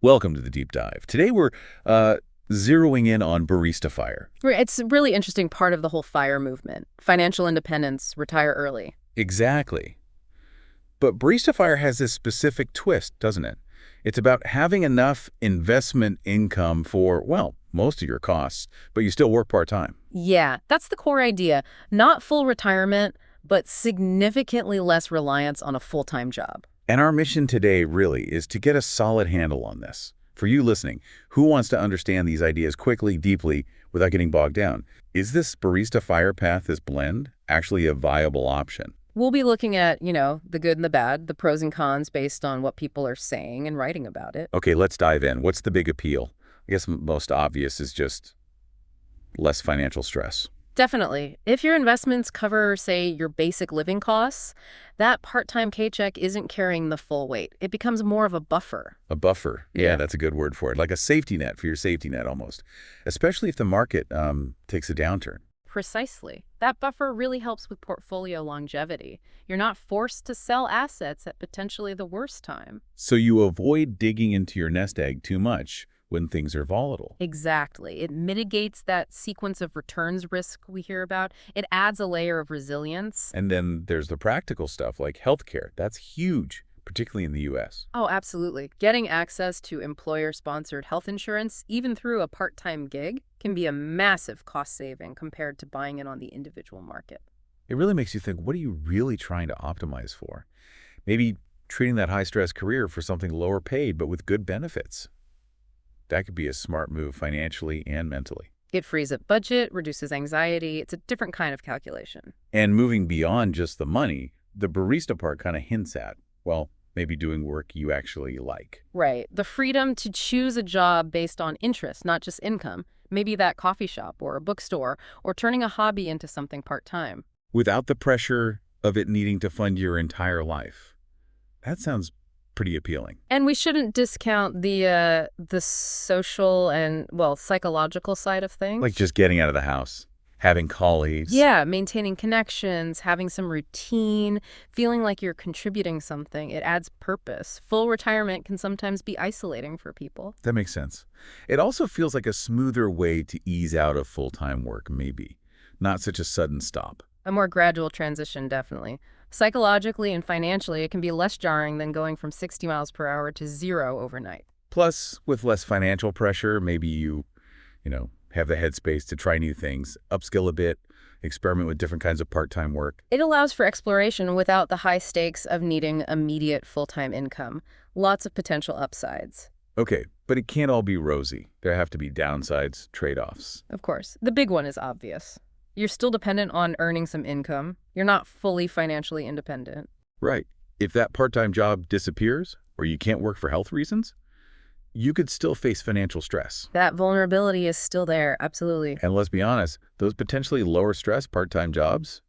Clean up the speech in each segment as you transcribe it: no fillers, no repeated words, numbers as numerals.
Welcome to the deep dive. Today we're zeroing in on Barista FIRE. It's a really interesting part of the whole FIRE movement. Financial independence, retire early. Exactly. But Barista FIRE has this specific twist, doesn't it? It's about having enough investment income for, well, most of your costs, but you still work part-time. Yeah, that's the core idea. Not full retirement, but significantly less reliance on a full-time job. And our mission today really is to get a solid handle on this. For you listening, who wants to understand these ideas quickly, deeply, without getting bogged down? Is this Barista FIRE path, this blend, actually a viable option? We'll be looking at, the good and the bad, the pros and cons based on what people are saying and writing about it. Okay, let's dive in. What's the big appeal? I guess most obvious is just less financial stress. Definitely. If your investments cover, say, your basic living costs, that part-time paycheck isn't carrying the full weight. It becomes more of a buffer. A buffer. Yeah, Yeah. that's a good word for it. Like a safety net for your safety net almost, especially if the market takes a downturn. Precisely. That buffer really helps with portfolio longevity. You're not forced to sell assets at potentially the worst time. So you avoid digging into your nest egg too much when things are volatile. Exactly. It mitigates that sequence of returns risk we hear about. It adds a layer of resilience. And then there's the practical stuff like healthcare. That's huge, particularly in the US. Oh, absolutely. Getting access to employer-sponsored health insurance, even through a part-time gig, can be a massive cost saving compared to buying it on the individual market. It really makes you think, what are you really trying to optimize for? Maybe treating that high-stress career for something lower paid but with good benefits. That could be a smart move financially and mentally. It frees up budget, reduces anxiety. It's a different kind of calculation. And moving beyond just the money, the barista part kind of hints at, well, maybe doing work you actually like. Right. The freedom to choose a job based on interest, not just income. Maybe that coffee shop or a bookstore, or turning a hobby into something part-time. Without the pressure of it needing to fund your entire life. That sounds pretty appealing. And we shouldn't discount the social and, well, psychological side of things. Like just getting out of the house, having colleagues. Yeah, maintaining connections, having some routine, feeling like you're contributing something. It adds purpose. Full retirement can sometimes be isolating for people. That makes sense. It also feels like a smoother way to ease out of full-time work, maybe. Not such a sudden stop. A more gradual transition, definitely. Psychologically and financially, it can be less jarring than going from 60 miles per hour to 0 overnight. Plus, with less financial pressure, maybe you have the headspace to try new things, upskill a bit, experiment with different kinds of part-time work. It allows for exploration without the high stakes of needing immediate full-time income. Lots of potential upsides. Okay, but it can't all be rosy. There have to be downsides, trade-offs. Of course, the big one is obvious. You're still dependent on earning some income. You're not fully financially independent. Right. If that part-time job disappears, or you can't work for health reasons, you could still face financial stress. That vulnerability is still there, absolutely. And let's be honest, those potentially lower stress part-time jobs,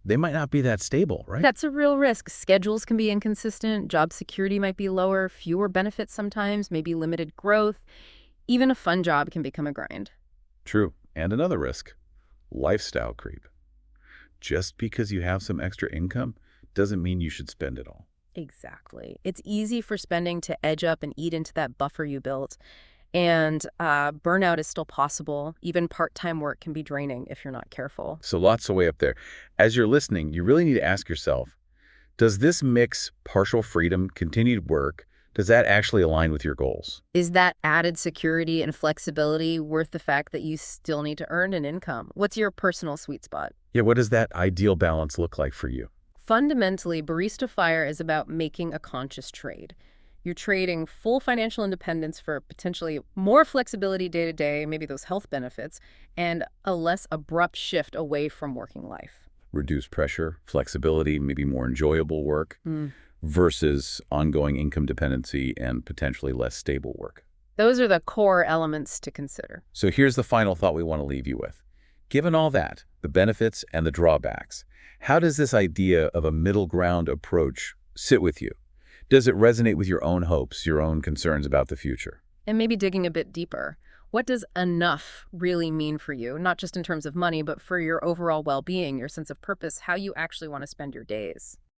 they might not be that stable, right? That's a real risk. Schedules can be inconsistent, job security might be lower, fewer benefits sometimes, maybe limited growth. Even a fun job can become a grind. True. And another risk, lifestyle creep. Just because you have some extra income doesn't mean you should spend it all. Exactly. It's easy for spending to edge up and eat into that buffer you built. And burnout is still possible. Even part-time work can be draining if you're not careful. So lots of way up there. As you're listening, you really need to ask yourself, does this mix partial freedom, continued work, does that actually align with your goals? Is that added security and flexibility worth the fact that you still need to earn an income? What's your personal sweet spot? Yeah, what does that ideal balance look like for you? Fundamentally, Barista FIRE is about making a conscious trade. You're trading full financial independence for potentially more flexibility day to day, maybe those health benefits, and a less abrupt shift away from working life. Reduced pressure, flexibility, maybe more enjoyable work, versus ongoing income dependency and potentially less stable work. Those are the core elements to consider. So here's the final thought we want to leave you with. Given all that, the benefits and the drawbacks, how does this idea of a middle ground approach sit with you? Does it resonate with your own hopes, your own concerns about the future? And maybe digging a bit deeper. What does enough really mean for you? Not just in terms of money, but for your overall well-being, your sense of purpose, how you actually want to spend your days.